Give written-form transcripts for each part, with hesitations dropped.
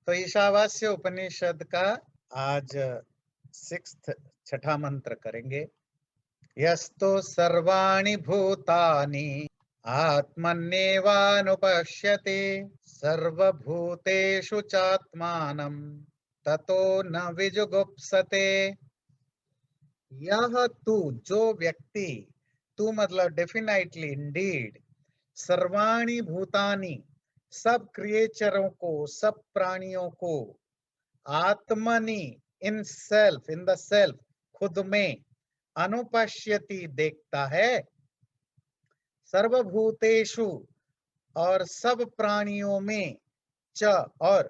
तो ईशावास्य उपनिषद का आज छठा मंत्र करेंगे। यस्तो सर्वाणि भूतानि आत्मन्येवानुपश्यति सर्वभूतेषु चात्मानं ततो न विजुगुप्सते। यह तू, जो व्यक्ति, तू मतलब डेफिनेटली, इंडीड, सर्वाणि भूतानि, सब क्रिएचरों को, सब प्राणियों को, आत्मनि, in self, in the self, खुद में, अनुपश्यति, देखता है, सर्वभूतेषु, और सब प्राणियों में, च, और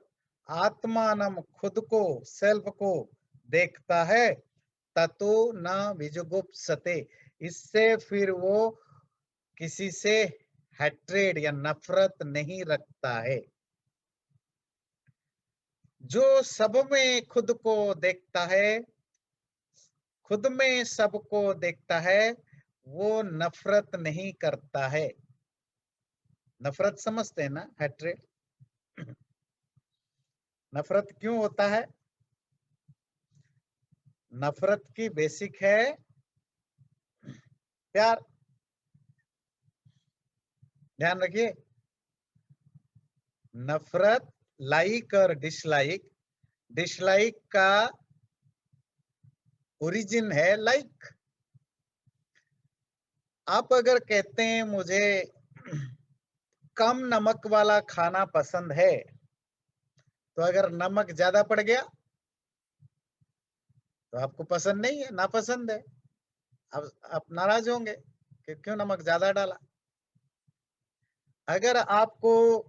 आत्मानम, खुद को, सेल्फ को देखता है, ततो न विजुगुप्सते, इससे फिर वो किसी से हैट्रेड या नफरत नहीं रखता है। जो सब में खुद को देखता है, खुद में सबको देखता है, वो नफरत नहीं करता है। नफरत समझते हैं ना, हैट्रेड। नफरत क्यों होता है? नफरत की बेसिक है प्यार। ध्यान रखिए, नफरत, लाइक और डिसलाइक, डिसलाइक का ओरिजिन है लाइक। आप अगर कहते हैं मुझे कम नमक वाला खाना पसंद है, तो अगर नमक ज्यादा पड़ गया तो आपको पसंद नहीं है, नापसंद है। अब आप नाराज होंगे कि क्यों नमक ज्यादा डाला। अगर आपको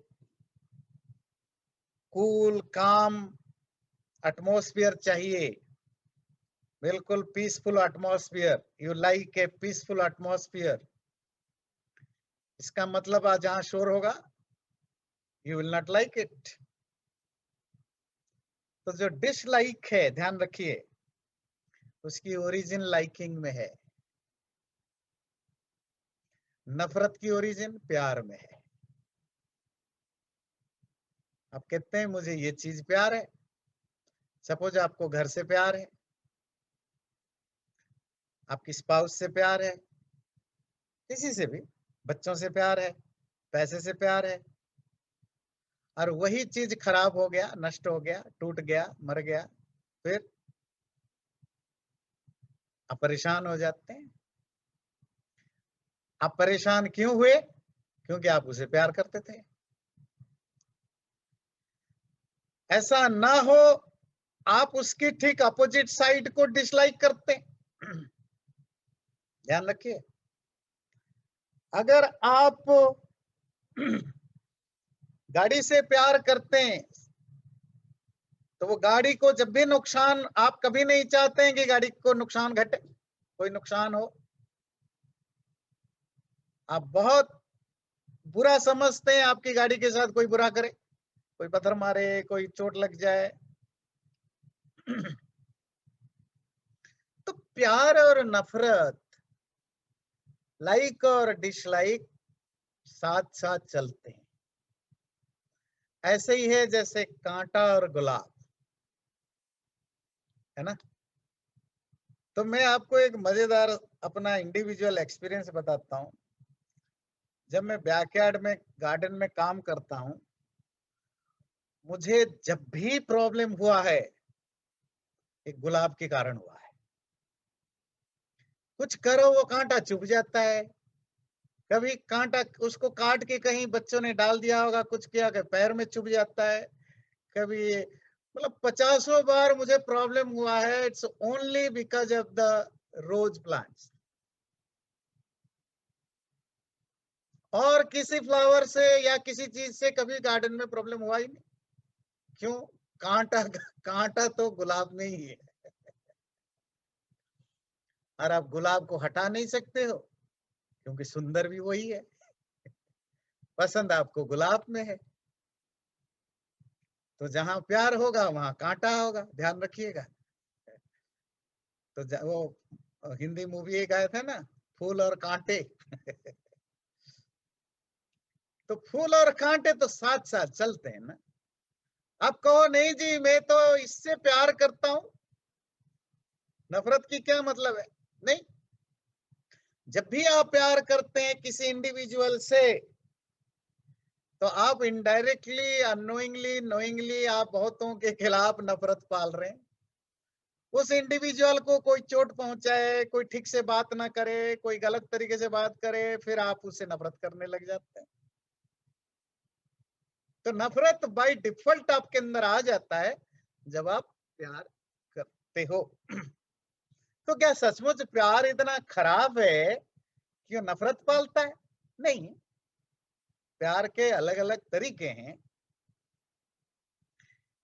कूल काम एटमॉस्फेयर चाहिए, बिल्कुल peaceful atmosphere, you like a peaceful atmosphere, इसका मतलब आज जहां शोर होगा, you will not like it. तो जो डिश लाइक है, ध्यान रखिए, उसकी ओरिजिन लाइकिंग में है, नफरत की ओरिजिन प्यार में है। आप कहते हैं मुझे ये चीज प्यार है, सपोज आपको घर से प्यार है, आपकी स्पाउस से प्यार है, किसी से भी, बच्चों से प्यार है, पैसे से प्यार है, और वही चीज खराब हो गया, नष्ट हो गया, टूट गया, मर गया, फिर आप परेशान हो जाते हैं। आप परेशान क्यों हुए? क्योंकि आप उसे प्यार करते थे। ऐसा ना हो आप उसकी ठीक अपोजिट साइड को डिसलाइक करते। ध्यान रखिए, अगर आप गाड़ी से प्यार करते हैं, तो वो गाड़ी को जब भी नुकसान, आप कभी नहीं चाहते हैं कि गाड़ी को नुकसान घटे, कोई नुकसान हो। आप बहुत बुरा समझते हैं आपकी गाड़ी के साथ कोई बुरा करे, कोई पत्थर मारे, कोई चोट लग जाए। तो प्यार और नफरत, लाइक और डिसलाइक साथ साथ चलते हैं। ऐसे ही है जैसे कांटा और गुलाब, है ना। तो मैं आपको एक मजेदार अपना इंडिविजुअल एक्सपीरियंस बताता हूँ। जब मैं बैकयार्ड में, गार्डन में काम करता हूँ, मुझे जब भी प्रॉब्लम हुआ है, एक गुलाब के कारण हुआ है। कुछ करो वो कांटा चुभ जाता है। कभी कांटा उसको काट के कहीं बच्चों ने डाल दिया होगा, कुछ किया कि पैर में चुभ जाता है। कभी, मतलब पचासों बार मुझे प्रॉब्लम हुआ है। It's only because of the rose plants. और किसी फ्लावर से या किसी चीज से कभी गार्डन में प्रॉब्लम हुआ ही नहीं। क्यों? कांटा, कांटा तो गुलाब में ही है, और आप गुलाब को हटा नहीं सकते हो, क्योंकि सुंदर भी वही है। पसंद आपको गुलाब में है। तो जहां प्यार होगा वहां कांटा होगा, ध्यान रखिएगा। तो वो हिंदी मूवी एक आया था ना, फूल और कांटे। तो फूल और कांटे तो साथ साथ चलते हैं ना। आप कहो नहीं जी मैं तो इससे प्यार करता हूं, नफरत की क्या मतलब है? नहीं, जब भी आप प्यार करते हैं किसी इंडिविजुअल से, तो आप इनडायरेक्टली, अननोइंगली, नोइंगली आप बहुतों के खिलाफ नफरत पाल रहे हैं। उस इंडिविजुअल को कोई चोट पहुंचाए, कोई ठीक से बात ना करे, कोई गलत तरीके से बात करे, फिर आप उससे नफरत करने लग जाते हैं। तो नफरत बाय डिफॉल्ट आपके अंदर आ जाता है जब आप प्यार करते हो। तो क्या सचमुच प्यार इतना खराब है कि वो नफरत पालता है? नहीं, प्यार के अलग अलग तरीके हैं।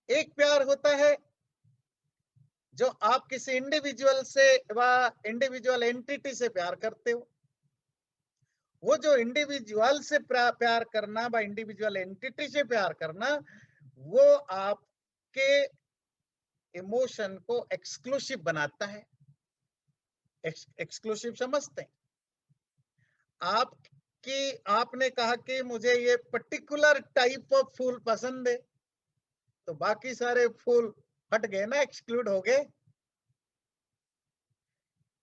एक प्यार होता है जो आप किसी इंडिविजुअल से व इंडिविजुअल एंटिटी से प्यार करते हो। वो जो इंडिविजुअल से प्यार करना व इंडिविजुअल एंटिटी से प्यार करना, वो आपके इमोशन को एक्सक्लूसिव बनाता है। एक्सक्लूसिव समझते हैं? आपने कहा कि मुझे ये पर्टिकुलर टाइप ऑफ फूल पसंद है, तो बाकी सारे फूल हट गए ना, एक्सक्लूड हो गए।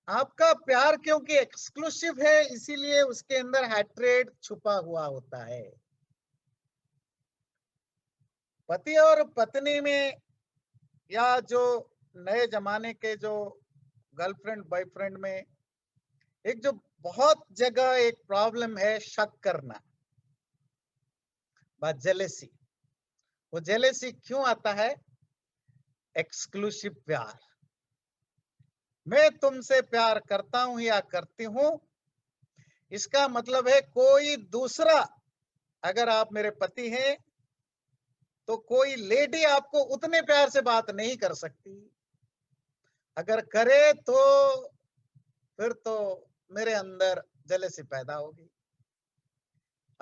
आपका प्यार क्योंकि एक्सक्लूसिव है, इसीलिए उसके अंदर हैट्रेड छुपा हुआ होता है। पति और पत्नी में, या जो नए जमाने के जो गर्लफ्रेंड बॉयफ्रेंड में, एक जो बहुत जगह एक प्रॉब्लम है शक करना, बात जेलेसी। वो जेलेसी क्यों आता है? एक्सक्लूसिव प्यार। मैं तुमसे प्यार करता हूं या करती हूं, इसका मतलब है कोई दूसरा, अगर आप मेरे पति हैं तो कोई लेडी आपको उतने प्यार से बात नहीं कर सकती। अगर करे तो फिर तो मेरे अंदर जेलेसी पैदा होगी।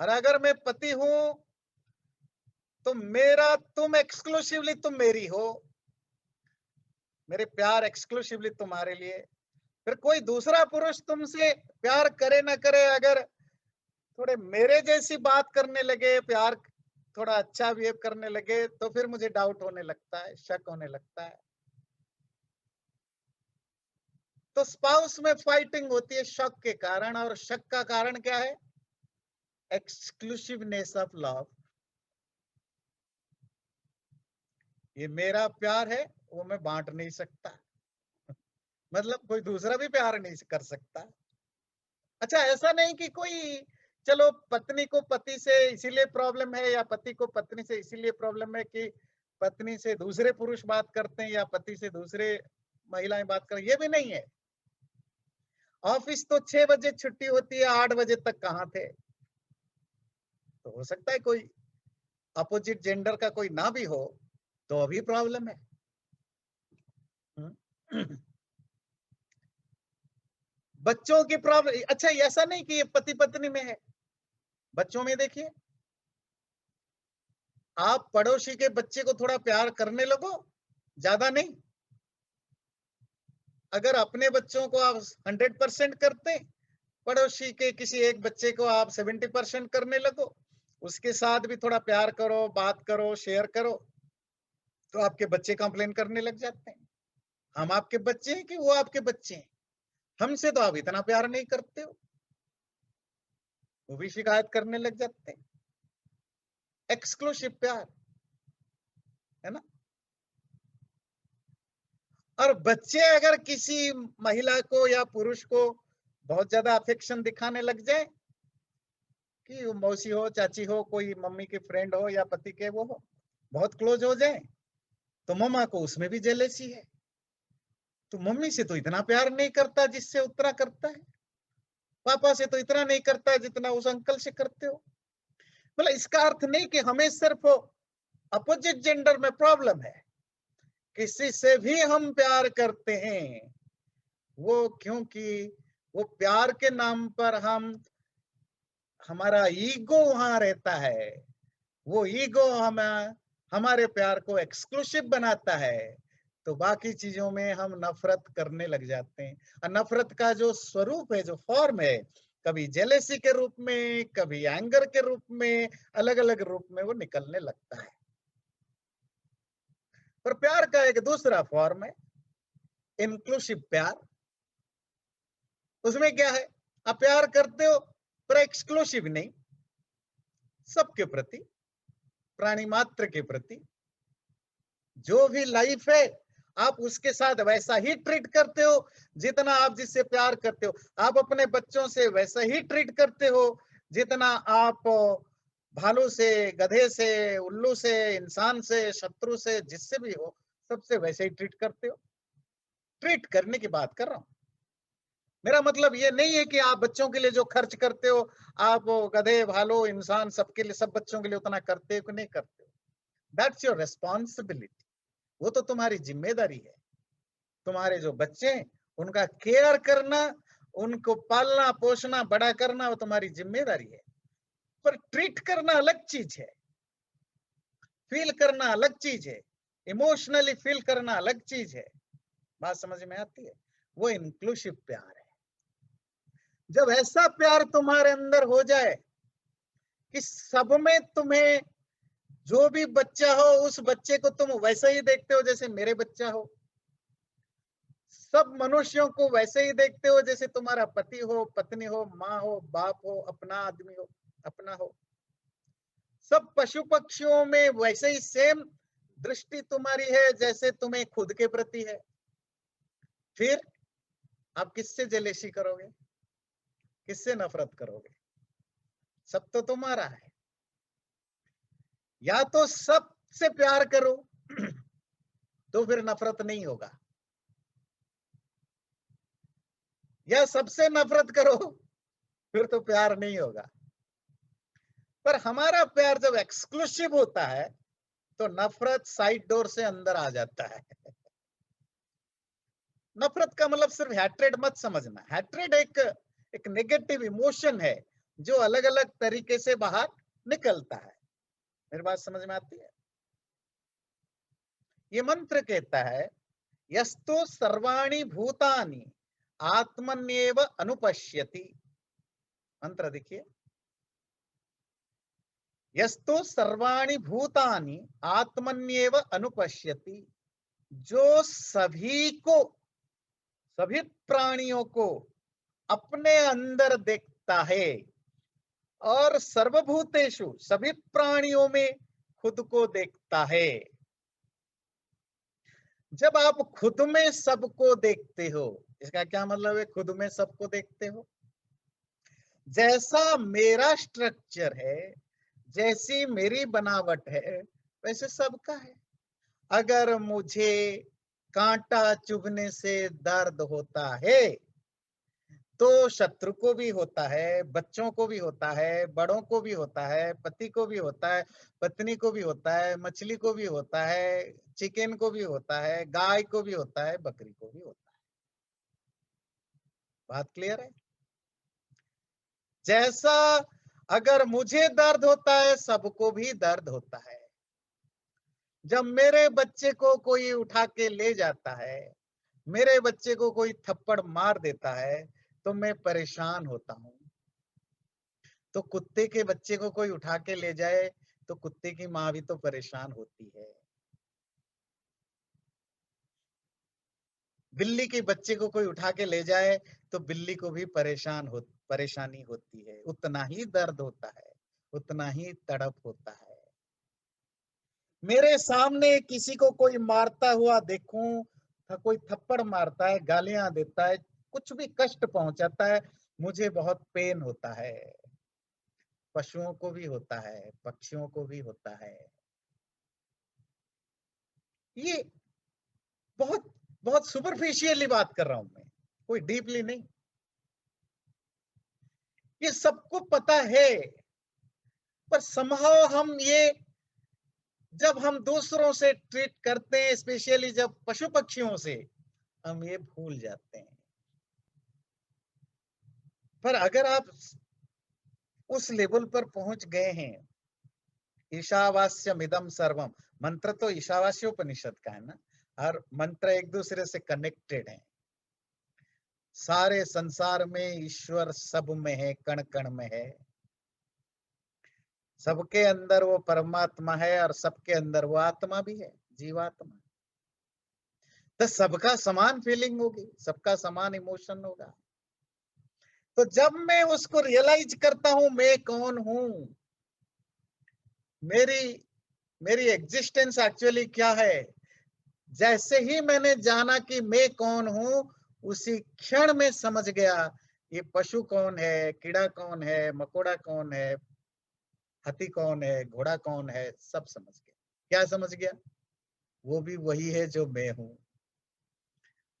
और अगर मैं पति हूं तो मेरा तुम एक्सक्लूसिवली तुम मेरी हो, मेरे प्यार एक्सक्लूसिवली तुम्हारे लिए। फिर कोई दूसरा पुरुष तुमसे प्यार करे ना करे, अगर थोड़े मेरे जैसी बात करने लगे, प्यार थोड़ा अच्छा बिहेव करने लगे, तो फिर मुझे डाउट होने लगता है, शक होने लगता है। तो स्पाउस में फाइटिंग होती है शक के कारण, और शक का कारण क्या है? Exclusiveness of love. ये मेरा प्यार है, वो मैं बांट नहीं सकता, मतलब कोई दूसरा भी प्यार नहीं कर सकता। अच्छा, ऐसा नहीं कि कोई, चलो पत्नी को पति से इसीलिए प्रॉब्लम है, या पति को पत्नी से इसीलिए प्रॉब्लम है कि पत्नी से दूसरे पुरुष बात करते हैं या पति से दूसरे महिलाएं बात करें, ये भी नहीं है। ऑफिस तो 6 बजे छुट्टी होती है, 8 बजे तक कहाँ थे? तो हो सकता है कोई अपोजिट जेंडर का कोई ना भी हो, तो अभी प्रॉब्लम है। बच्चों की प्रॉब्लम, अच्छा ऐसा नहीं कि ये पति पत्नी में है, बच्चों में देखिए, आप पड़ोसी के बच्चे को थोड़ा प्यार करने लगो, ज्यादा नहीं। अगर अपने बच्चों को आप 100% करते, पड़ोसी के किसी एक बच्चे को आप 70% करने लगो, उसके साथ भी थोड़ा प्यार करो, बात करो, शेयर करो, तो आपके बच्चे कंप्लेन करने लग जाते हैं, हम आपके बच्चे हैं कि वो आपके बच्चे हैं, हमसे तो आप इतना प्यार नहीं करते हो। वो भी शिकायत करने लग जाते हैं। एक्सक्लूसिव प्यार है ना। और बच्चे अगर किसी महिला को या पुरुष को बहुत ज्यादा अफेक्शन दिखाने लग जाए, कि वो मौसी हो, चाची हो, कोई मम्मी के फ्रेंड हो या पति के वो हो, बहुत क्लोज हो जाए, तो मम्मा को उसमें भी जेलेसी है, तो मम्मी से तो इतना प्यार नहीं करता जिससे उतना करता है, पापा से तो इतना नहीं करता जितना उस अंकल से करते हो। मतलब इसका अर्थ नहीं कि हमें सिर्फ अपोजिट जेंडर में प्रॉब्लम है, किसी से भी हम प्यार करते हैं, वो क्योंकि वो प्यार के नाम पर हमारा ईगो वहां रहता है, वो ईगो हमारे प्यार को एक्सक्लूसिव बनाता है, तो बाकी चीजों में हम नफरत करने लग जाते हैं। और नफरत का जो स्वरूप है, जो फॉर्म है, कभी जेलेसी के रूप में, कभी एंगर के रूप में, अलग अलग रूप में वो निकलने लगता है। पर प्यार का एक दूसरा फॉर्म है इंक्लूसिव प्यार। उसमें क्या है, आप प्यार करते हो पर एक्सक्लूसिव नहीं, सबके प्रति, प्राणी मात्र के प्रति, जो भी लाइफ है आप उसके साथ वैसा ही ट्रीट करते हो जितना आप जिससे प्यार करते हो। आप अपने बच्चों से वैसा ही ट्रीट करते हो जितना आप भालू से, गधे से, उल्लू से, इंसान से, शत्रु से, जिससे भी हो सबसे वैसे ही ट्रीट करते हो। ट्रीट करने की बात कर रहा हूं। मेरा मतलब ये नहीं है कि आप बच्चों के लिए जो खर्च करते हो, आप गधे, भालू, इंसान सबके लिए, सब बच्चों के लिए उतना करते हो कि नहीं करते हो। दैट्स योर रेस्पॉन्सिबिलिटी, वो तो तुम्हारी जिम्मेदारी है। तुम्हारे जो बच्चे हैं उनका केयर करना, उनको पालना पोषना बड़ा करना, वो तुम्हारी जिम्मेदारी है। पर ट्रीट करना अलग चीज है, फील करना अलग चीज है, इमोशनली फील करना अलग चीज है। बात समझ में आती है? वो इंक्लूसिव प्यार है। जब ऐसा प्यार तुम्हारे अंदर हो जाए कि सब में तुम्हें, जो भी बच्चा हो उस बच्चे को तुम वैसे ही देखते हो जैसे मेरे बच्चा हो, सब मनुष्यों को वैसे ही देखते हो जैसे तुम्हारा पति हो, पत्नी हो, माँ हो, बाप हो, अपना आदमी हो, अपना हो, सब पशु पक्षियों में वैसे ही सेम दृष्टि तुम्हारी है जैसे तुम्हें खुद के प्रति है। फिर आप किससे जेलेसी करोगे, किससे नफरत करोगे? सब तो तुम्हारा है। या तो सबसे प्यार करो तो फिर नफरत नहीं होगा, या सबसे नफरत करो फिर तो प्यार नहीं होगा। पर हमारा प्यार जब एक्सक्लूसिव होता है तो नफरत साइड डोर से अंदर आ जाता है। नफरत का मतलब सिर्फ हैट्रेड मत समझना। हैट्रेड एक नेगेटिव इमोशन है जो अलग अलग तरीके से बाहर निकलता है। मेरी बात समझ में आती है? ये मंत्र कहता है यस्तु सर्वाणि भूतानि आत्मन्येव अनुपश्यति। मंत्र देखिए, यस्तु सर्वाणि भूतानि आत्मन्येव अनुपश्यति, जो सभी को, सभी प्राणियों को अपने अंदर देखता है और सर्वभूतेषु, सभी प्राणियों में खुद को देखता है। जब आप खुद में सबको देखते हो, इसका क्या मतलब है? खुद में सबको देखते हो, जैसा मेरा स्ट्रक्चर है, जैसी मेरी बनावट है, वैसे सबका है। अगर मुझे कांटा चुभने से दर्द होता है तो शत्रु को भी होता है, बच्चों को भी होता है, बड़ों को भी होता है, पति को भी होता है, पत्नी को भी होता है, मछली को भी होता है, चिकन को भी होता है, गाय को भी होता है, बकरी को भी होता है। बात क्लियर है? जैसा अगर मुझे दर्द होता है सबको भी दर्द होता है। जब मेरे बच्चे को कोई उठा के ले जाता है, मेरे बच्चे को कोई थप्पड़ मार देता है तो मैं परेशान होता हूं। तो कुत्ते के बच्चे को कोई उठा के ले जाए तो कुत्ते की माँ भी तो परेशान होती है। बिल्ली के बच्चे को कोई उठा के ले जाए तो बिल्ली को भी परेशानी होती है, उतना ही दर्द होता है, उतना ही तड़प होता है। मेरे सामने किसी को कोई मारता हुआ देखूं, कोई थप्पड़ मारता है, गालियां देता है, कुछ भी कष्ट पहुंचाता है, मुझे बहुत पेन होता है। पशुओं को भी होता है, पक्षियों को भी होता है। ये बहुत बहुत सुपरफिशियली बात कर रहा हूं मैं, कोई डीपली नहीं। ये सबको पता है, पर समहाउ हम ये, जब हम दूसरों से ट्रीट करते हैं, स्पेशली जब पशु पक्षियों से, हम ये भूल जाते हैं। पर अगर आप उस लेवल पर पहुंच गए हैं, ईशावास्यम इदम सर्वम, मंत्र तो ईशावास्योपनिषद का है ना, और मंत्र एक दूसरे से कनेक्टेड है। सारे संसार में ईश्वर सब में है, कण कण में है, सबके अंदर वो परमात्मा है और सबके अंदर वो आत्मा भी है, जीवात्मा। तो सबका समान फीलिंग होगी, सबका समान इमोशन होगा। तो जब मैं उसको रियलाइज करता हूं मैं कौन हूं, मेरी मेरी एग्जिस्टेंस एक्चुअली क्या है, जैसे ही मैंने जाना कि मैं कौन हूं, उसी क्षण में समझ गया ये पशु कौन है, कीड़ा कौन है, मकोड़ा कौन है, हाथी कौन है, घोड़ा कौन है, सब समझ गया। क्या समझ गया? वो भी वही है जो मैं हूं।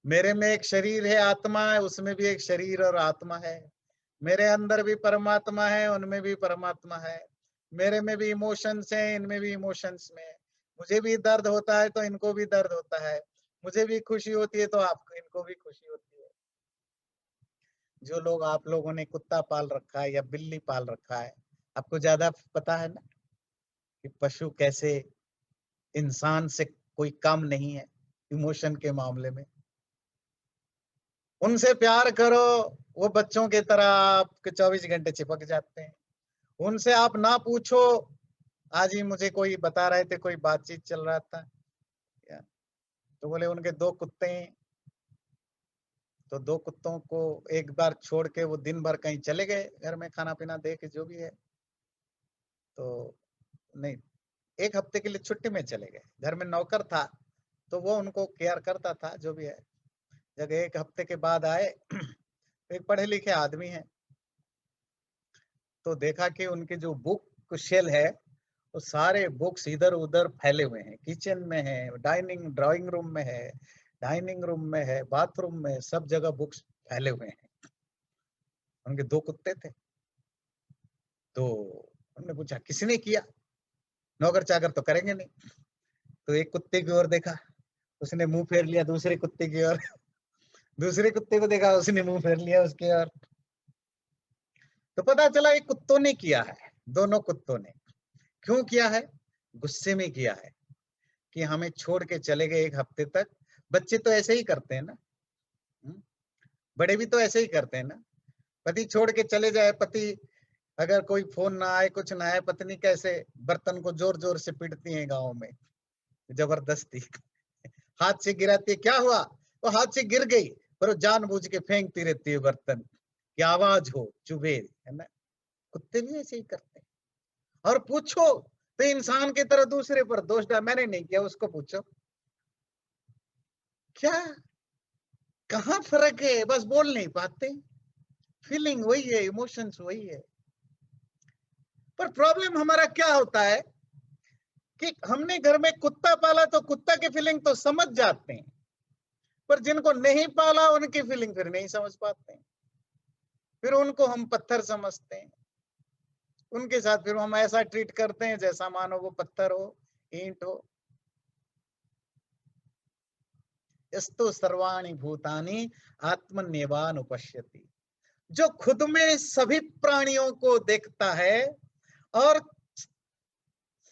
मेरे में एक शरीर है, आत्मा है, उसमें भी एक शरीर और आत्मा है। मेरे अंदर भी परमात्मा है, उनमें भी परमात्मा है। मेरे में भी इमोशंस हैं, इनमें भी इमोशंस में। मुझे भी दर्द होता है तो इनको भी दर्द होता है। मुझे भी खुशी होती है तो आपको, इनको भी खुशी होती है। जो लोग, आप लोगों ने कुत्ता पाल रखा है या बिल्ली पाल रखा है, आपको ज्यादा पता है ना कि पशु कैसे इंसान से कोई कम नहीं है इमोशन के मामले में। उनसे प्यार करो, वो बच्चों की तरह आपके 24 घंटे चिपक जाते हैं। उनसे आप ना पूछो। आज ही मुझे कोई बता रहे थे, कोई बातचीत चल रहा था, तो बोले उनके 2 कुत्ते हैं, तो 2 कुत्तों को एक बार छोड़ के वो दिन भर कहीं चले गए, घर में खाना पीना दे के जो भी है, तो नहीं, 1 हफ्ते के लिए छुट्टी में चले गए। घर में नौकर था तो वो उनको केयर करता था, जो भी है। जब 1 हफ्ते के बाद आए एक पढ़े लिखे आदमी है, तो देखा कि उनके जो बुक शेल है, वो सारे बुक्स इधर उधर फैले हुए हैं। किचन में है, ड्राइंग रूम में है, डाइनिंग रूम में है, बाथरूम में, सब जगह बुक्स फैले हुए हैं। उनके 2 कुत्ते थे, तो उन्होंने पूछा किसने किया, नौकर चाकर तो करेंगे नहीं। तो एक कुत्ते की ओर देखा, उसने मुंह फेर लिया दूसरे कुत्ते की ओर। दूसरे कुत्ते को देखा, उसने मुंह फेर लिया उसके ओर। तो पता चला ये कुत्तों ने किया है, दोनों कुत्तों ने। क्यों किया है? गुस्से में किया है कि हमें छोड़ के चले गए 1 हफ्ते तक। बच्चे तो ऐसे ही करते हैं ना, बड़े भी तो ऐसे ही करते हैं ना। पति छोड़ के चले जाए, पति अगर कोई फोन ना आए, कुछ ना आए, पत्नी कैसे बर्तन को जोर जोर से पीटती है गाँव में, जबरदस्ती। हाथ से गिराती है, क्या हुआ, वो हाथ से गिर गई, पर वो जानबूझ के फेंकती रहती है बर्तन की आवाज हो, चुभे, है ना। कुत्ते भी ऐसे ही करते हैं। और पूछो तो इंसान की तरह दूसरे पर दोष डाल, मैंने नहीं किया, उसको पूछो। क्या, कहाँ फर्क है? बस बोल नहीं पाते। फीलिंग वही है, इमोशंस वही है। पर प्रॉब्लम हमारा क्या होता है कि हमने घर में कुत्ता पाला तो कुत्ता की फीलिंग तो समझ जाते हैं, पर जिनको नहीं पाला उनकी फीलिंग फिर नहीं समझ पाते हैं। फिर उनको हम पत्थर समझते हैं, उनके साथ फिर हम ऐसा ट्रीट करते हैं जैसा मानो वो पत्थर हो, ईंट हो। यस्तु सर्वाणि भूतानि आत्मन्येवानुपश्यति। जो खुद में सभी प्राणियों को देखता है और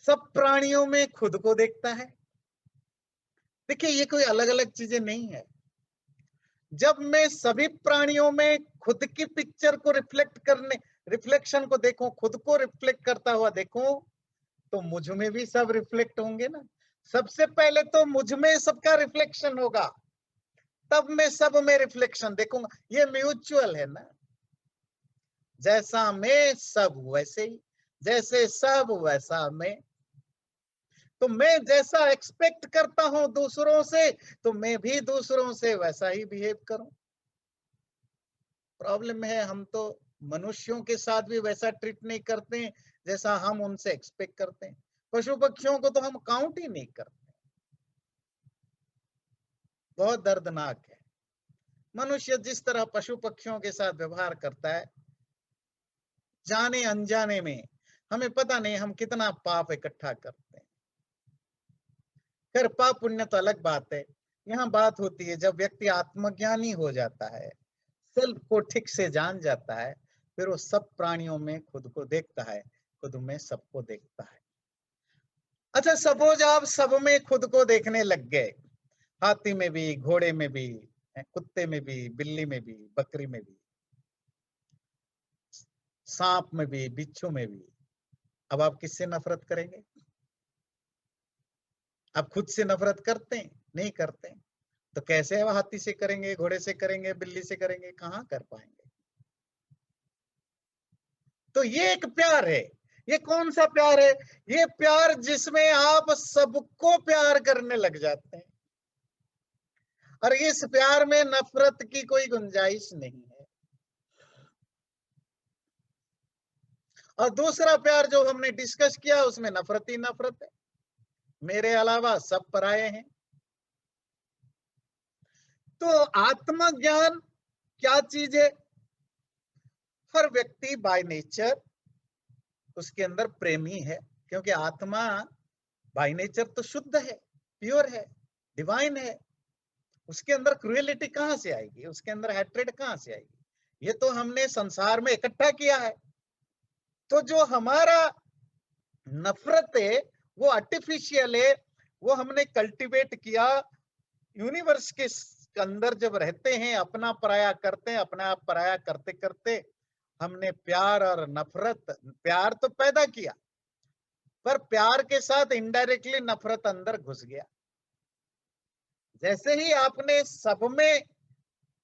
सब प्राणियों में खुद को देखता है। देखिए, ये कोई अलग अलग चीजें नहीं है। जब मैं सभी प्राणियों में खुद की पिक्चर को रिफ्लेक्शन को देखूं, खुद को रिफ्लेक्ट करता हुआ देखूं, तो मुझ में भी सब रिफ्लेक्ट होंगे ना। सबसे पहले तो मुझ में सबका रिफ्लेक्शन होगा, तब मैं सब में रिफ्लेक्शन देखूंगा। ये म्यूचुअल है ना। जैसा मैं सब वैसे ही, जैसे सब वैसा मैं। तो मैं जैसा एक्सपेक्ट करता हूं दूसरों से, तो मैं भी दूसरों से वैसा ही बिहेव करूं। प्रॉब्लम है हम तो मनुष्यों के साथ भी वैसा ट्रीट नहीं करते हैं जैसा हम उनसे एक्सपेक्ट करते हैं। पशु पक्षियों को तो हम काउंट ही नहीं करते। बहुत दर्दनाक है। मनुष्य जिस तरह पशु पक्षियों के साथ व्यवहार करता है, जाने अनजाने में, हमें पता नहीं हम कितना पाप इकट्ठा करते हैं। फिर पाप पुण्य तो अलग बात है। यहाँ बात होती है जब व्यक्ति आत्मज्ञानी हो जाता है, सेल्फ को ठीक से जान जाता है, फिर वो सब प्राणियों में खुद को देखता है, खुद में सबको देखता है। अच्छा, सपोज आप सब में खुद को देखने लग गए, हाथी में भी, घोड़े में भी, कुत्ते में भी, बिल्ली में भी, बकरी में भी, सांप में भी, बिच्छू में भी। अब आप किससे नफरत करेंगे? आप खुद से नफरत करते हैं? नहीं करते। तो कैसे वो हाथी से करेंगे, घोड़े से करेंगे, बिल्ली से करेंगे, कहाँ कर पाएंगे। तो ये एक प्यार है। ये कौन सा प्यार है? ये प्यार जिसमें आप सबको प्यार करने लग जाते हैं, और इस प्यार में नफरत की कोई गुंजाइश नहीं है। और दूसरा प्यार जो हमने डिस्कस किया उसमें नफरत ही नफरत है, मेरे अलावा सब पराये हैं। तो आत्मज्ञान क्या चीज है? हर व्यक्ति बाय नेचर उसके अंदर प्रेमी है, क्योंकि आत्मा बाय नेचर तो शुद्ध है, प्योर है, डिवाइन है। उसके अंदर क्रूएलिटी कहां से आएगी, उसके अंदर हैट्रेड कहां से आएगी? ये तो हमने संसार में इकट्ठा किया है। तो जो हमारा नफरत है वो आर्टिफिशियल है, वो हमने कल्टीवेट किया। यूनिवर्स के अंदर जब रहते हैं, अपना पराया करते हैं, अपना आप पराया करते करते हमने प्यार और नफरत, प्यार तो पैदा किया पर प्यार के साथ इनडायरेक्टली नफरत अंदर घुस गया। जैसे ही आपने सब में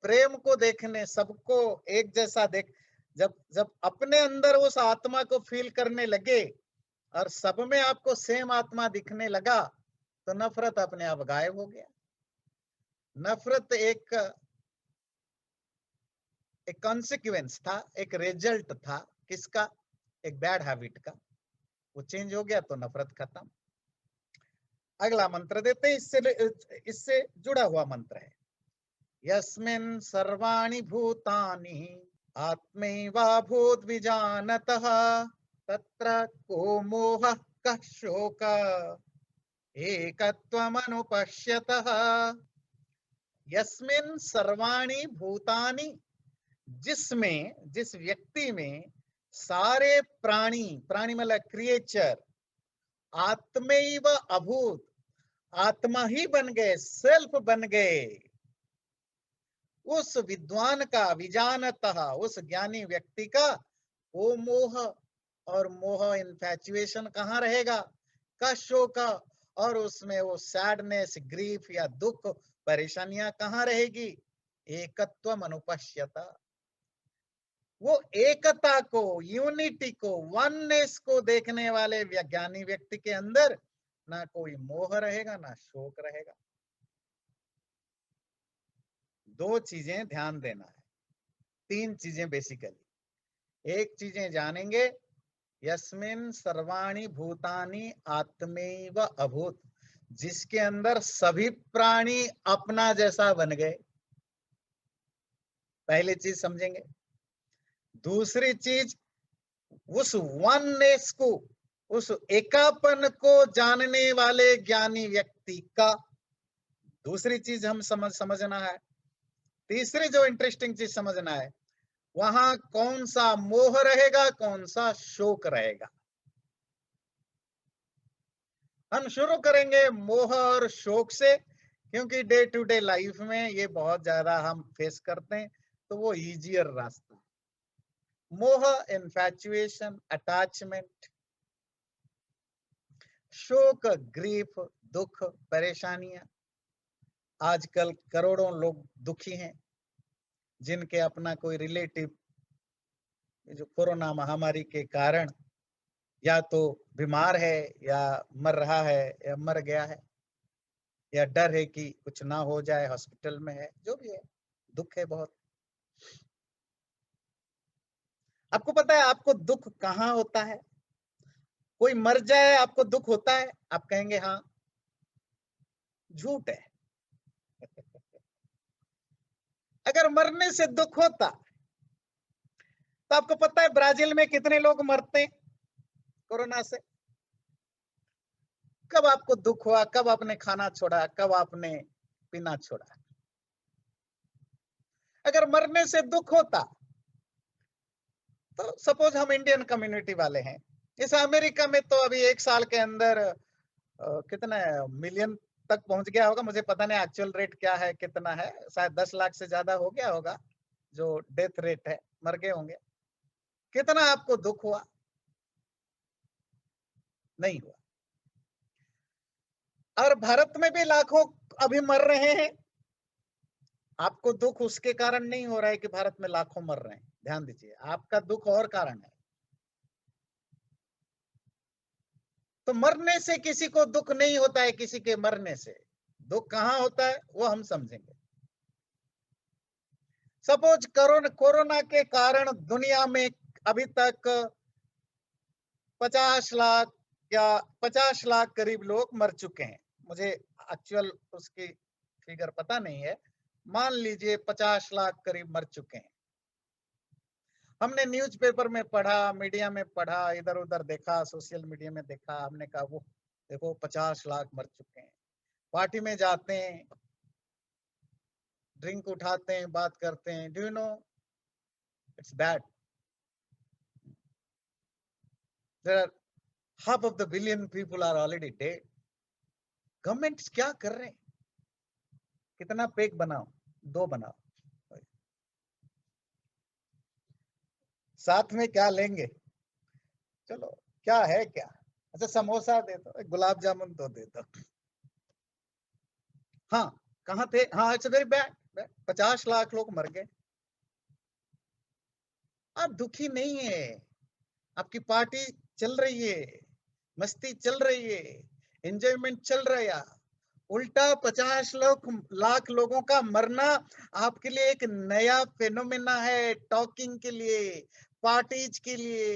प्रेम को देखने, सबको एक जैसा देख, जब जब अपने अंदर उस आत्मा को फील करने लगे और सब में आपको सेम आत्मा दिखने लगा, तो नफरत अपने आप गायब हो गया। नफरत एक कॉन्सिक्वेंस था, एक रिजल्ट था। किसका? एक बैड हैबिट का। वो चेंज हो गया तो नफरत खत्म। अगला मंत्र देते हैं, इससे जुड़ा हुआ मंत्र है, यस्मिन् सर्वाणि भूतानि आत्मैवाभूत विजानतः तत्र को मोहः कः शोकः एकत्वमनुपश्यतः। यस्मिन् सर्वाणि भूतानि, जिसमें, जिस व्यक्ति में सारे प्राणी, प्राणी मतलब क्रिएचर, आत्मैव अभूत, आत्मा ही बन गए, सेल्फ बन गए। उस विद्वान का, विजानतः, उस ज्ञानी व्यक्ति का वो मोह, और मोह इन्फैचुएशन कहाँ रहेगा? का शोक, और उसमें वो सैडनेस, ग्रीफ या दुख, परेशानियां कहाँ रहेगी? एकत्व अनुपश्यता। वो एकता को, यूनिटी को, वननेस को देखने वाले ज्ञानी व्यक्ति के अंदर ना कोई मोह रहेगा ना शोक रहेगा। दो चीजें ध्यान देना है, तीन चीजें बेसिकली। एक चीजें जानेंगे, यस्मिन् सर्वाणि भूतानि आत्मैव अभूत, जिसके अंदर सभी प्राणी अपना जैसा बन गए, पहली चीज समझेंगे। दूसरी चीज, उस वननेस को, उस एकापन को जानने वाले ज्ञानी व्यक्ति का दूसरी चीज हम समझना है। तीसरी जो इंटरेस्टिंग चीज समझना है, वहां कौन सा मोह रहेगा, कौन सा शोक रहेगा। हम शुरू करेंगे मोह और शोक से, क्योंकि डे टू डे लाइफ में ये बहुत ज्यादा हम फेस करते हैं, तो वो इजियर रास्ता। मोह, इन्फैचुएशन, अटैचमेंट, शोक, ग्रीफ, दुख, परेशानियां। आजकल करोड़ों लोग दुखी हैं, जिनके अपना कोई रिलेटिव जो कोरोना महामारी के कारण या तो बीमार है, या मर रहा है, या मर गया है, या डर है कि कुछ ना हो जाए, हॉस्पिटल में है, जो भी है, दुख है बहुत। आपको पता है आपको दुख कहाँ होता है? कोई मर जाए आपको दुख होता है? आप कहेंगे हाँ, झूठ है। अगर मरने से दुख होता तो आपको पता है ब्राजील में कितने लोग मरते कोरोना से? कब आपको दुख हुआ? कब आपने खाना छोड़ा? कब आपने पीना छोड़ा? अगर मरने से दुख होता तो सपोज हम इंडियन कम्युनिटी वाले हैं, जैसे अमेरिका में तो अभी एक साल के अंदर कितना मिलियन तक पहुंच गया होगा, मुझे पता नहीं एक्चुअल रेट क्या है, कितना है, शायद 10 लाख से ज्यादा हो गया होगा जो डेथ रेट है, मर गए होंगे। कितना आपको दुख हुआ? नहीं हुआ। और भारत में भी लाखों अभी मर रहे हैं, आपको दुख उसके कारण नहीं हो रहा है कि भारत में लाखों मर रहे हैं, ध्यान दीजिए, आपका दुख और कारण है। तो मरने से किसी को दुख नहीं होता है, किसी के मरने से दुख कहां होता है वो हम समझेंगे। सपोज कोरोना के कारण दुनिया में अभी तक 50 लाख या 50 लाख करीब लोग मर चुके हैं। मुझे एक्चुअल उसकी फिगर पता नहीं है, मान लीजिए 50 लाख करीब मर चुके हैं। हमने न्यूज़पेपर में पढ़ा, मीडिया में पढ़ा, इधर उधर देखा, सोशल मीडिया में देखा, हमने कहा वो देखो 50 लाख मर चुके हैं। पार्टी में जाते हैं, ड्रिंक उठाते हैं, बात करते हैं, do you know it's bad. There are half of the billion people are already dead. Governments क्या कर रहे हैं? कितना पेग बनाओ, 2 बनाओ, साथ में क्या लेंगे? चलो क्या है क्या? अच्छा समोसा दे दो, गुलाब जामुन तो दे दो। हाँ, कहाँ थे? हाँ, इट्स वेरी बैड। 50 लाख लोग मर गए। आप दुखी नहीं है, आपकी पार्टी चल रही है, मस्ती चल रही है, एंजॉयमेंट चल रहा है। उल्टा 50 लाख लोगों का मरना आपके लिए एक नया फेनोमेना है, टॉकिंग के लिए, पार्टीज के लिए,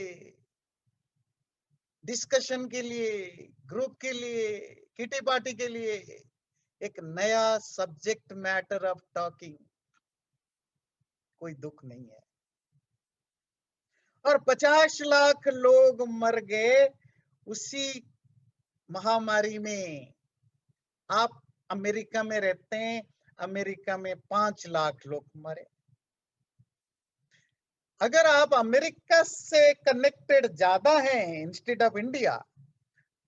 डिस्कशन के लिए, ग्रुप के लिए, किटी पार्टी के लिए एक नया सब्जेक्ट मैटर ऑफ टॉकिंग। कोई दुख नहीं है। और 50 लाख लोग मर गए उसी महामारी में। आप अमेरिका में रहते हैं, अमेरिका में 5 लाख लोग मरे। अगर आप अमेरिका से कनेक्टेड ज्यादा हैं इंस्टेड ऑफ इंडिया,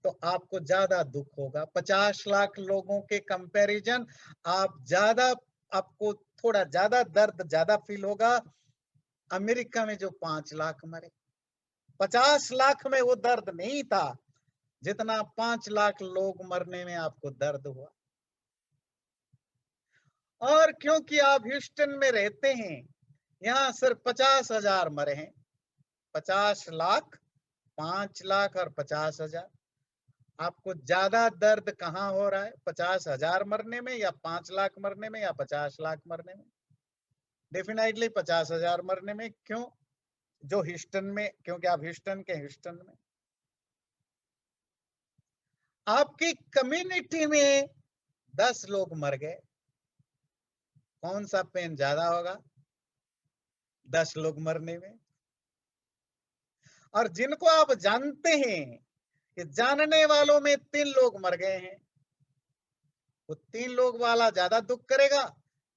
तो आपको ज्यादा दुख होगा। 50 लाख लोगों के कंपैरिजन आप ज्यादा, आपको थोड़ा ज्यादा दर्द ज्यादा फील होगा अमेरिका में जो 5 लाख मरे। 50 लाख में वो दर्द नहीं था जितना 5 लाख लोग मरने में आपको दर्द हुआ। और क्योंकि आप ह्यूस्टन में रहते हैं, यहाँ सिर्फ 50,000 मरे हैं। 50 लाख, 5 लाख और 50,000। आपको ज्यादा दर्द कहाँ हो रहा है? 50,000 मरने में या 5 लाख मरने में या 50 लाख मरने में? डेफिनेटली 50,000 मरने में। क्यों? जो ह्यूस्टन में, क्योंकि आप ह्यूस्टन के ह्यूस्टन में। आपकी कम्युनिटी में 10 लोग मर गए, कौन सा पेन ज्यादा होगा? 10 लोग मरने में। और जिनको आप जानते हैं कि जानने वालों में 3 लोग मर गए हैं, वो 3 लोग वाला ज्यादा दुख करेगा,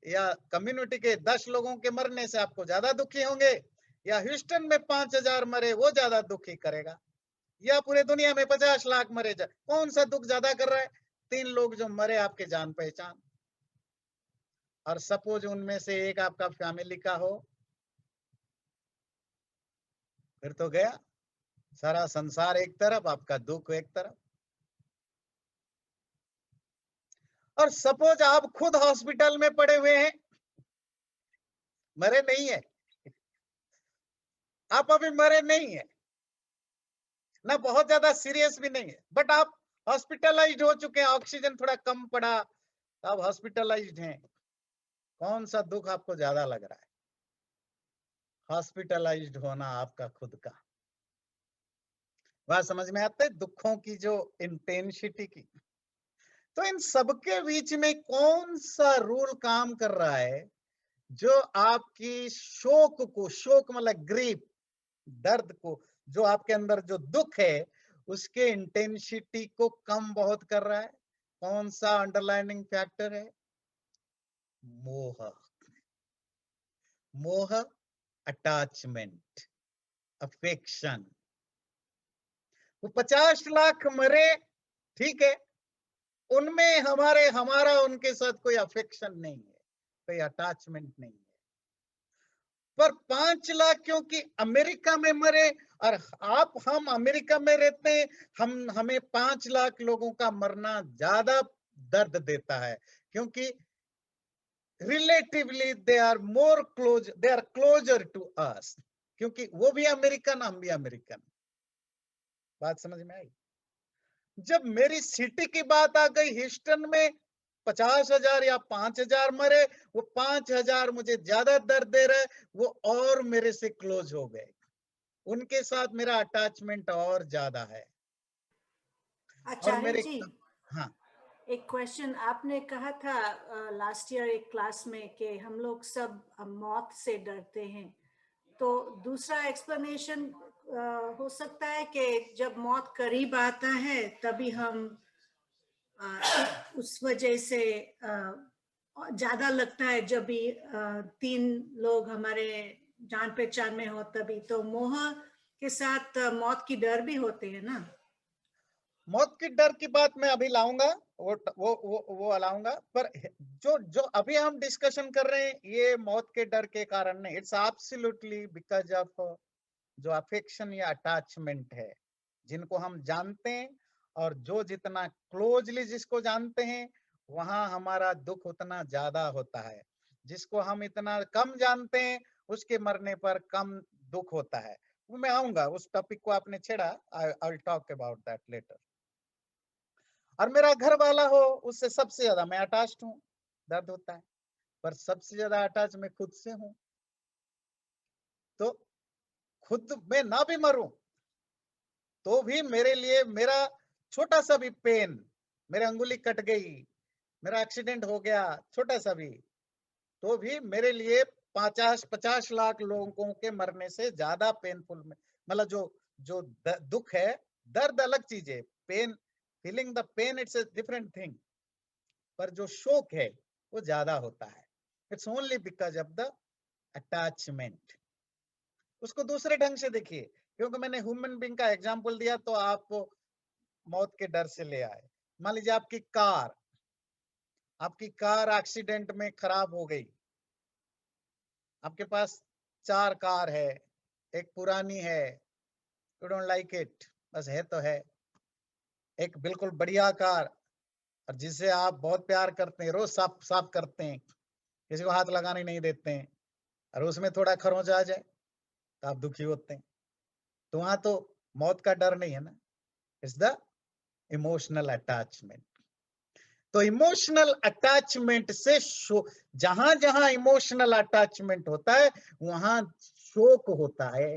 या कम्युनिटी के 10 लोगों के मरने से आपको ज्यादा दुखी होंगे, या ह्यूस्टन में 5,000 मरे वो ज्यादा दुखी करेगा, या पूरे दुनिया में 50 लाख मरे? कौन सा दुख ज्यादा कर रहा है? 3 लोग जो मरे आपके जान पहचान। और सपोज उनमें से एक आपका फैमिली का हो, फिर तो गया सारा संसार एक तरफ, आपका दुख एक तरफ। और सपोज आप खुद हॉस्पिटल में पड़े हुए हैं, मरे नहीं है, आप अभी मरे नहीं है ना, बहुत ज्यादा सीरियस भी नहीं है, बट आप हॉस्पिटलाइज्ड हो चुके हैं, ऑक्सीजन थोड़ा कम पड़ा, आप हॉस्पिटलाइज्ड हैं। कौन सा दुख आपको ज्यादा लग रहा है? हॉस्पिटलाइज्ड होना आपका खुद का। बात समझ में आते? दुखों की जो इंटेंसिटी की। तो इन सबके बीच में कौन सा रूल काम कर रहा है जो आपकी शोक को, शोक मतलब ग्रीफ, दर्द को, जो आपके अंदर जो दुख है उसके इंटेंसिटी को कम बहुत कर रहा है? कौन सा अंडरलाइनिंग फैक्टर है? मोह। मोह, अटैचमेंट, अफेक्शन। वो 50 लाख मरे, ठीक है, उनमें हमारा उनके साथ कोई अफेक्शन नहीं है, कोई अटैचमेंट नहीं है। पर 5 लाख क्योंकि अमेरिका में मरे, और हम अमेरिका में रहते हैं, हमें 5 लाख लोगों का मरना ज्यादा दर्द देता है, क्योंकि relatively they are more close, they are closer to us, क्योंकि वो भी अमेरिकन, हम भी अमेरिकन। बात समझ में आई? जब मेरी सिटी की बात आ गई, ह्यूस्टन में 50,000 या 5,000 मरे, वो 5,000 मुझे ज्यादा दर्द दे रहे, वो और मेरे से क्लोज हो गए, उनके साथ मेरा अटैचमेंट और ज्यादा है। और आचार्य मेरे, जी, हाँ, एक क्वेश्चन। आपने कहा था लास्ट ईयर एक क्लास में कि हम लोग सब मौत से डरते हैं, तो दूसरा एक्सप्लेनेशन हो सकता है कि जब मौत करीब आता है तभी हम उस वजह से ज्यादा लगता है, जब भी 3 लोग हमारे जान पहचान में हो तभी। तो मोह के साथ मौत की डर भी होते हैं ना? मौत की डर की बात मैं अभी लाऊंगा, वो लाऊंगा, पर जो जो अभी हम डिस्कशन कर रहे हैं ये मौत के डर के कारण नहीं, इट्स एब्सोल्युटली बिकॉज ऑफ जो अफेक्शन या अटैचमेंट है, जिनको हम जानते हैं, और जो जितना क्लोजली जिसको जानते हैं, वहां हमारा दुख उतना ज्यादा होता है। जिसको हम इतना कम जानते हैं, उसके मरने पर कम दुख होता है। वो मैं आऊंगा, उस टॉपिक को आपने छेड़ा, I will talk about that letter. और मेरा घर वाला हो, उससे सबसे ज्यादा मैं अटैच्ड हूँ, दर्द होता है, पर सबसे ज्यादा अटैच मैं खुद से हूँ। तो खुद मैं ना भी मरूं तो भी मेरे लिए, मेरा छोटा सा भी पेन, मेरी अंगुली कट गई, मेरा एक्सीडेंट हो गया छोटा सा भी, तो भी मेरे लिए 50-50 लाख लोगों के मरने से ज्यादा पेनफुल में, मतलब जो जो दुख है, दर्द अलग चीज है, pain, feeling the pain it's a different thing, पर जो शोक है वो ज्यादा होता है। It's only because of the attachment. उसको दूसरे ढंग से देखिए, क्योंकि मैंने ह्यूमन बीइंग का एग्जांपल दिया तो आप मौत के डर से ले आए। मान लीजिए आपकी कार एक्सीडेंट में खराब हो गई, आपके पास 4 कार है, एक पुरानी है, यू डोंट लाइक इट, बस है तो है, एक बिल्कुल बढ़िया कार और जिसे आप बहुत प्यार करते हैं, रोज साफ साफ करते हैं, किसी को हाथ लगाने नहीं देते हैं, और उसमें थोड़ा खरोंच आ जाए तो आप दुखी होते हैं। तो वहां तो मौत का डर नहीं है ना, इट्स द इमोशनल अटैचमेंट। तो इमोशनल अटैचमेंट से जहां जहां इमोशनल अटैचमेंट होता है वहां शोक होता है।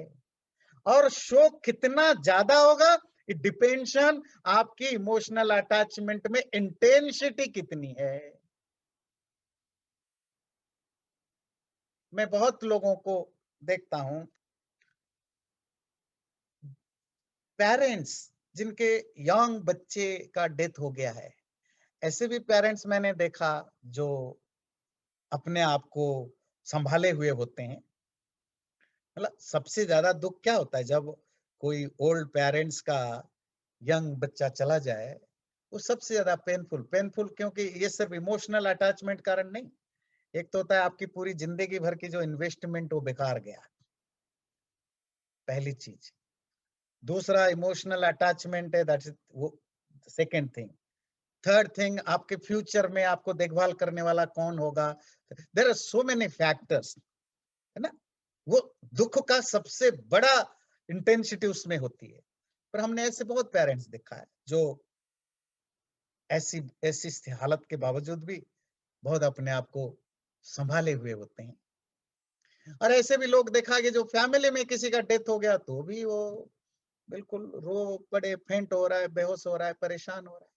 और शोक कितना ज्यादा होगा, इट डिपेंड्स ऑन आपकी इमोशनल अटैचमेंट में इंटेंसिटी कितनी है। मैं बहुत लोगों को देखता हूं, पेरेंट्स जिनके यंग बच्चे का डेथ हो गया है, ऐसे भी पेरेंट्स मैंने देखा जो अपने आप को संभाले हुए होते हैं। मतलब सबसे ज्यादा दुख क्या होता है, जब कोई ओल्ड पेरेंट्स का यंग बच्चा चला जाए, वो सबसे ज्यादा पेनफुल, क्योंकि ये सिर्फ इमोशनल अटैचमेंट कारण नहीं, एक तो होता है आपकी पूरी जिंदगी भर की जो इन्वेस्टमेंट वो बेकार गया, पहली चीज। दूसरा इमोशनल अटैचमेंट है, दैट्स वो सेकेंड थिंग। थर्ड थिंग, आपके फ्यूचर में आपको देखभाल करने वाला कौन होगा, there are so many factors, है ना। वो दुख का सबसे बड़ा इंटेंसिटी उसमें होती है। पर हमने ऐसे बहुत पेरेंट्स देखा है जो ऐसी ऐसी हालत के बावजूद भी बहुत अपने आप को संभाले हुए होते हैं। और ऐसे भी लोग देखा कि जो फैमिली में किसी का डेथ हो गया तो भी वो बिल्कुल रो पड़े, फेंट हो रहा है, बेहोश हो रहा है, परेशान हो रहा है।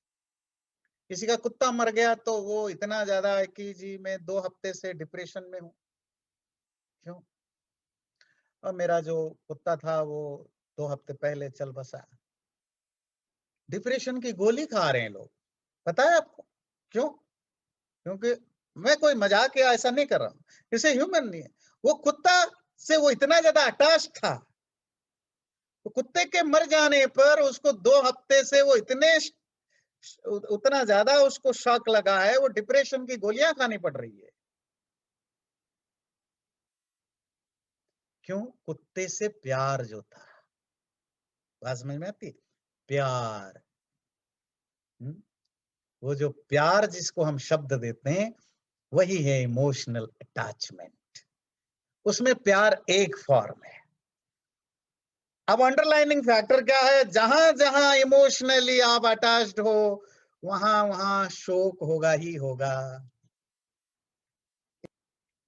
किसी का कुत्ता मर गया तो वो इतना ज्यादा है कि जी मैं 2 हफ्ते से डिप्रेशन में हूँ। क्यों? और मेरा जो कुत्ता था वो 2 हफ्ते पहले चल बसा। डिप्रेशन की गोली खा रहे हैं लोग, पता है आपको क्यों? क्योंकि मैं कोई मजाक या ऐसा नहीं कर रहा हूँ, इसे ह्यूमन नहीं है, वो कुत्ता से वो इतना ज्यादा अटैच था, तो कुत्ते के मर जाने पर उसको 2 हफ्ते से वो उतना ज्यादा उसको शॉक लगा है, वो डिप्रेशन की गोलियां खानी पड़ रही है। क्यों? कुत्ते से प्यार जो था, बात समझ में आती? प्यार, वो जो प्यार जिसको हम शब्द देते हैं, वही है इमोशनल अटैचमेंट। उसमें प्यार एक फॉर्म है। अब अंडरलाइनिंग फैक्टर क्या है? जहां जहां इमोशनली आप अटैच्ड हो, वहां वहां शोक होगा ही होगा।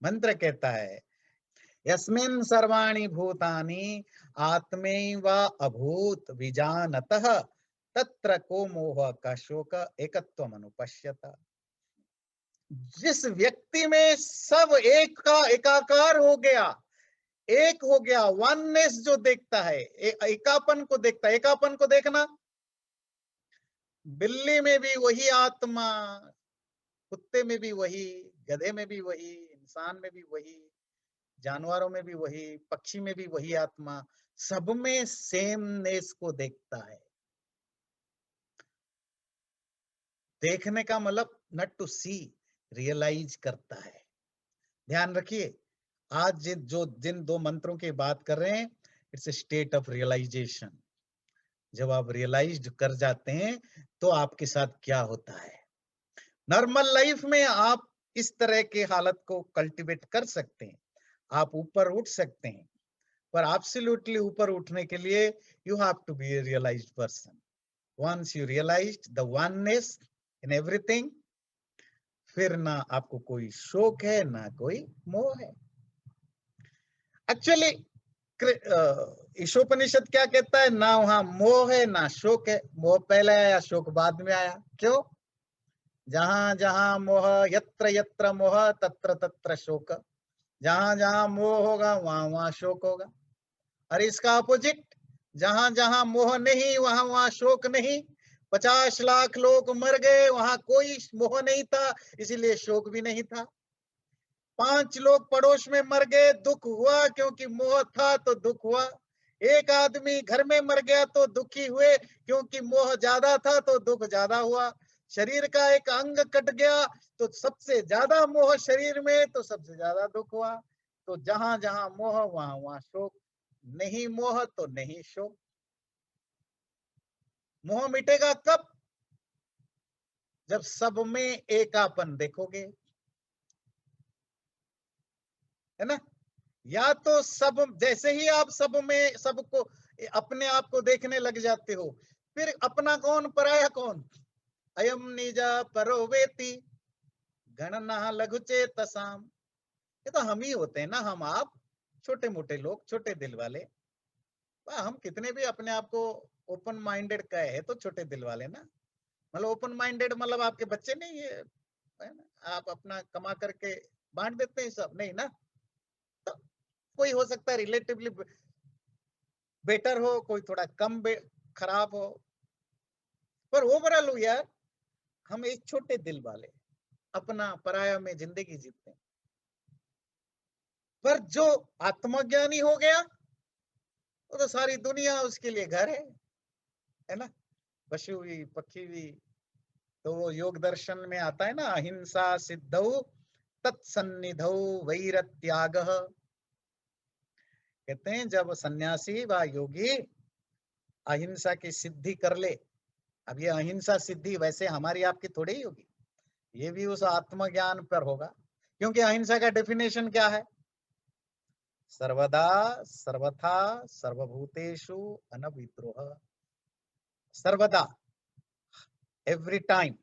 मंत्र कहता है यस्मिन् सर्वाणि भूतानि आत्मैव अभूत विजानतः तत्र को मोह का शोक एकत्वम अनुपश्यत। जिस व्यक्ति में सब एक का एकाकार हो गया, एक हो गया, वननेस जो देखता है, एकापन को देखता है। एकापन को देखना, बिल्ली में भी वही आत्मा, कुत्ते में भी वही, गधे में भी वही, इंसान में भी वही, जानवरों में भी वही, पक्षी में भी वही आत्मा, सब में सेमनेस को देखता है। देखने का मतलब नॉट टू सी, रियलाइज करता है। ध्यान रखिए, आज जिन दो मंत्रों की बात कर रहे हैं, it's a state of realisation. जब आप रियलाइज कर जाते हैं तो आपके साथ क्या होता है। नॉर्मल लाइफ में आप इस तरह के हालत को कल्टीवेट कर सकते हैं, आप ऊपर उठ सकते हैं, पर एब्सोल्युटली ऊपर उठने के लिए you have to be a realised person. Once you realised the oneness in everything, फिर ना आपको कोई शोक है ना कोई मोह है। एक्चुअली ईशोपनिषद क्या कहता है? ना वहां मोह है ना शोक है। मोह पहले आया, शोक बाद में आया। क्यों? जहां जहां मोह, यत्र यत्र मोह तत्र तत्र शोक। जहां जहां मोह होगा वहां वहां शोक होगा। और इसका अपोजिट, जहां जहां मोह नहीं वहां वहां शोक नहीं। 50 लाख लोग मर गए, वहां कोई मोह नहीं था, इसीलिए शोक भी नहीं था। 5 लोग पड़ोस में मर गए, दुख हुआ क्योंकि मोह था तो दुख हुआ। एक आदमी घर में मर गया तो दुखी हुए क्योंकि मोह ज्यादा था तो दुख ज्यादा हुआ। शरीर का एक अंग कट गया तो सबसे ज्यादा मोह शरीर में, तो सबसे ज्यादा दुख हुआ। तो जहां जहां मोह वहां वहां शोक, नहीं मोह तो नहीं शोक। मोह मिटेगा कब? जब सब में एकापन देखोगे, है ना। या तो सब, जैसे ही आप सब में सबको अपने आप को देखने लग जाते हो, फिर अपना कौन पराया कौन? अयम निजा परो वेति गणना लघु चेतसाम। ये तो हम ही होते हैं ना, हम आप छोटे मोटे लोग, छोटे दिल वाले। हम कितने भी अपने आप को ओपन माइंडेड कहे तो छोटे दिल वाले ना। मतलब ओपन माइंडेड मतलब आपके बच्चे नहीं है ना? आप अपना कमा करके बांट देते हैं सब, नहीं ना। तो कोई हो सकता है रिलेटिवली बेटर हो, कोई थोड़ा कम खराब हो, पर ओवरऑल यार हम एक छोटे दिल वाले, अपना पराया में जिंदगी जीते हैं। पर जो आत्मज्ञानी हो गया वो तो सारी दुनिया उसके लिए घर है ना। पशु भी, पक्षी भी। तो वो योग दर्शन में आता है ना, अहिंसा सिद्धौ तत्सन्निधौ वैरत्यागः। कहते हैं जब सन्यासी व योगी अहिंसा की सिद्धि कर ले। अब ये अहिंसा सिद्धि वैसे हमारी आपकी थोड़ी ही होगी, ये भी उस आत्मज्ञान पर होगा। क्योंकि अहिंसा का डेफिनेशन क्या है? सर्वदा सर्वथा सर्वभूतेषु अनविद्रोह। सर्वदा, एवरी टाइम,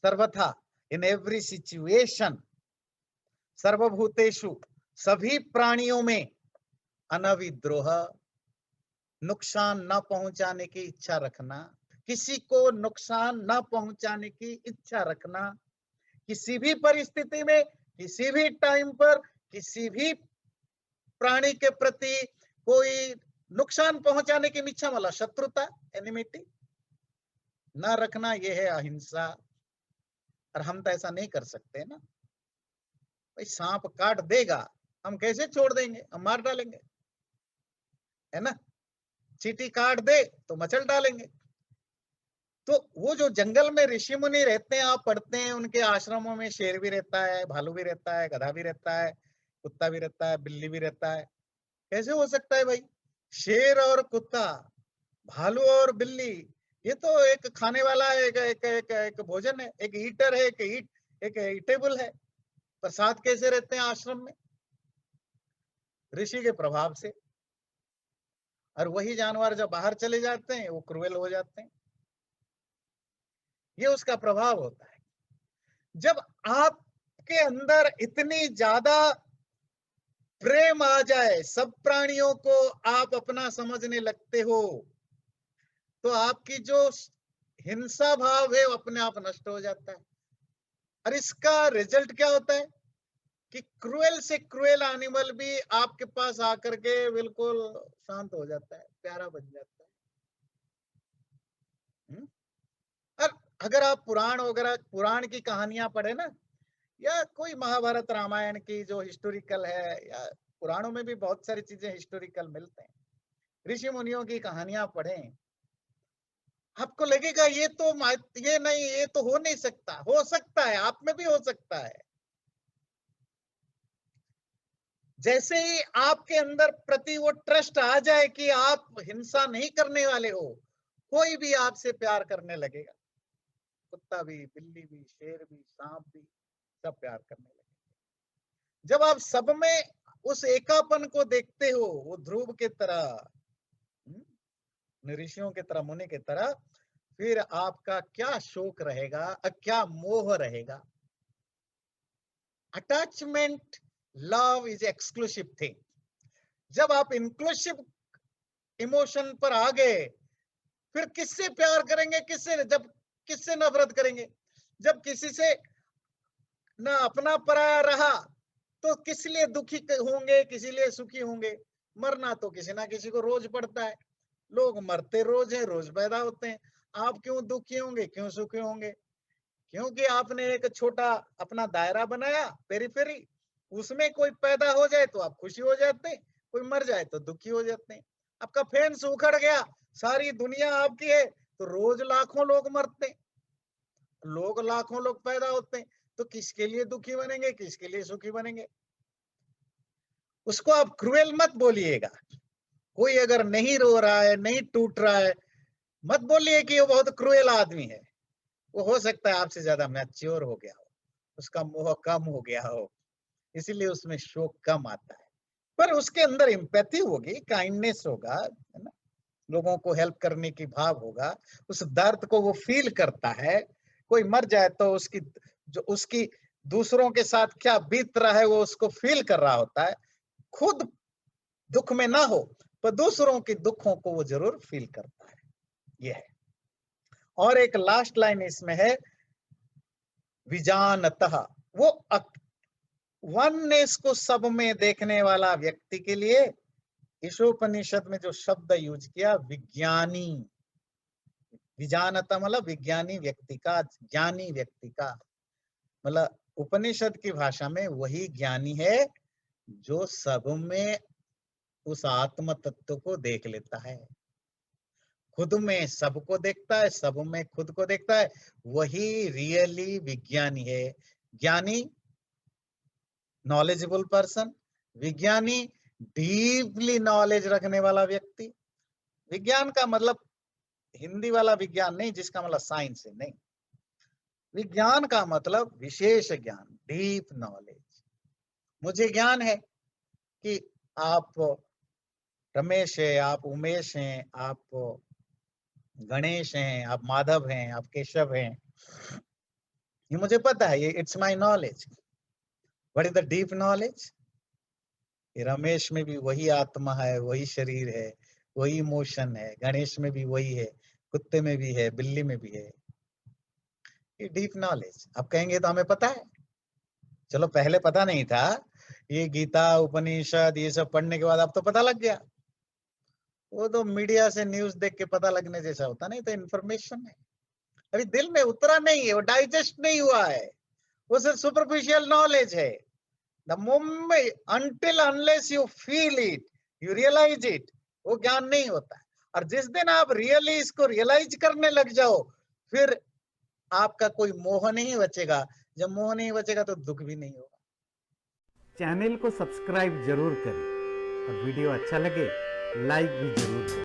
सर्वथा, इन एवरी सिचुएशन, सर्वभूतेषु, सभी प्राणियों में, अनविद्रोह, नुकसान न पहुंचाने की इच्छा रखना, किसी को नुकसान न पहुंचाने की इच्छा रखना, किसी भी परिस्थिति में, किसी भी टाइम पर, किसी भी प्राणी के प्रति कोई नुकसान पहुंचाने की इच्छा, वाला शत्रुता, एनिमिटी न रखना, यह है अहिंसा। और हम तो ऐसा नहीं कर सकते ना। भाई सांप काट देगा, हम कैसे छोड़ देंगे? हम मार डालेंगे, है ना। चींटी काट दे तो मचल डालेंगे। तो वो जो जंगल में ऋषि मुनि रहते हैं, आप पढ़ते हैं उनके आश्रमों में, शेर भी रहता है, भालू भी रहता है, गधा भी रहता है, कुत्ता भी रहता है, बिल्ली भी रहता है। कैसे हो सकता है भाई? शेर और कुत्ता, भालू और बिल्ली, ये तो एक खाने वाला है, एक भोजन है, एक ईटर है, एक ईटेबल है। प्रसाद कैसे रहते हैं आश्रम में? ऋषि के प्रभाव से। और वही जानवर जब बाहर चले जाते हैं वो क्रूएल हो जाते हैं। ये उसका प्रभाव होता है। जब आपके अंदर इतनी ज्यादा प्रेम आ जाए, सब प्राणियों को आप अपना समझने लगते हो, तो आपकी जो हिंसा भाव है वो अपने आप नष्ट हो जाता है। और इसका रिजल्ट क्या होता है कि क्रूएल से क्रूएल एनिमल भी आपके पास आकर के बिल्कुल शांत हो जाता है, प्यारा बन जाता है। और अगर आप पुराण वगैरह, पुराण की कहानियां पढ़े ना, या कोई महाभारत रामायण की जो हिस्टोरिकल है, या पुराणों में भी बहुत सारी चीजें हिस्टोरिकल मिलते हैं, ऋषि मुनियों की कहानियां पढ़ें, आपको लगेगा ये नहीं, ये तो हो सकता है, आप में भी हो सकता है। जैसे ही आपके अंदर प्रति वो ट्रस्ट आ जाए कि आप हिंसा नहीं करने वाले हो, कोई भी आपसे प्यार करने लगेगा। कुत्ता भी, बिल्ली भी, शेर भी, सांप भी, सब प्यार करने लगेगा। जब आप सब में उस एकापन को देखते हो, वो ध्रुव के तरह, ऋषियों की तरह, मुनि की तरह, फिर आपका क्या शोक रहेगा और क्या मोह रहेगा। Attachment, love is exclusive thing. जब आप इंक्लूसिव इमोशन पर आ गए, फिर किससे प्यार करेंगे, किससे नफरत करेंगे? जब किसी से ना अपना पराया रहा तो किस लिए दुखी होंगे, किसी लिए सुखी होंगे? मरना तो किसी ना किसी को रोज पड़ता है। लोग मरते रोज हैं, रोज पैदा होते हैं। आप क्यों दुखी होंगे, क्यों सुखी होंगे? क्योंकि आपने एक छोटा अपना दायरा बनाया, पेरीफेरी, उसमें कोई पैदा हो जाए तो आप खुशी हो जाते हैं, कोई मर जाए तो दुखी हो जाते हैं। आपका फेंस उखड़ गया, सारी दुनिया आपकी है, तो रोज लाखों लोग मरते हैं, लाखों लोग पैदा होते हैं, तो किसके लिए दुखी बनेंगे, किसके लिए सुखी बनेंगे? उसको आप क्रूएल मत बोलिएगा। कोई अगर नहीं रो रहा है, नहीं टूट रहा है, मत बोलिए कि वो बहुत क्रूएल आदमी है। वो हो सकता है आपसे ज्यादा मैच्योर हो गया हो, उसका मोह कम हो गया हो, इसीलिए उसमें शोक कम आता है। पर उसके अंदर एम्पैथी होगी, काइंडनेस होगा, है ना, लोगों को हेल्प करने की भाव होगा, उस दर्द को वो फील करता है। कोई मर जाए तो उसकी दूसरों के साथ क्या बीत रहा है वो उसको फील कर रहा होता है। खुद दुख में ना हो पर दूसरों के दुखों को वो जरूर फील करता है। ये है। और एक लास्ट लाइन इसमें है, विजानतः, वो वननेस को सब में देखने वाला व्यक्ति के लिए ईशोपनिषद में जो शब्द यूज किया, विज्ञानी, विजानता मतलब विज्ञानी व्यक्ति का, ज्ञानी व्यक्ति का, मतलब उपनिषद की भाषा में वही ज्ञानी है जो सब में उस आत्म तत्व को देख लेता है, खुद में सबको देखता है, सब में खुद को देखता है, वही रियली विज्ञानी है। ज्ञानी नॉलेजेबल पर्सन, विज्ञानी डीपली नॉलेज रखने वाला व्यक्ति। विज्ञान का मतलब हिंदी वाला विज्ञान नहीं जिसका मतलब साइंस है, नहीं। विज्ञान का मतलब विशेष ज्ञान, डीप नॉलेज। मुझे ज्ञान है कि आप रमेश है, आप उमेश हैं, आप गणेश हैं, आप माधव हैं, आप केशव हैं, ये मुझे पता है, ये it's my knowledge. What is the deep knowledge? Ramesh में भी वही आत्मा है, वही शरीर है, वही इमोशन है, गणेश में भी वही है, कुत्ते में भी है, बिल्ली में भी है। ये डीप नॉलेज। आप कहेंगे तो हमें पता है, चलो पहले पता नहीं था, ये गीता उपनिषद ये सब पढ़ने के बाद अब तो पता लग गया। वो तो मीडिया से न्यूज देख के पता लगने जैसा होता नहीं, तो इन्फॉर्मेशन है, अभी दिल में उतरा नहीं है, वो डाइजेस्ट नहीं हुआ है, वो सिर्फ सुपरफिशियल नॉलेज है। The moment until unless you feel it, you realise it, वो ज्ञान नहीं होता है। और जिस दिन आप रियली इसको रियलाइज करने लग जाओ, फिर आपका कोई मोह नहीं बचेगा। जब मोह नहीं बचेगा तो दुख भी नहीं होगा। चैनल को सब्सक्राइब जरूर करें और वीडियो अच्छा लगे लाइक भी जरूर करें।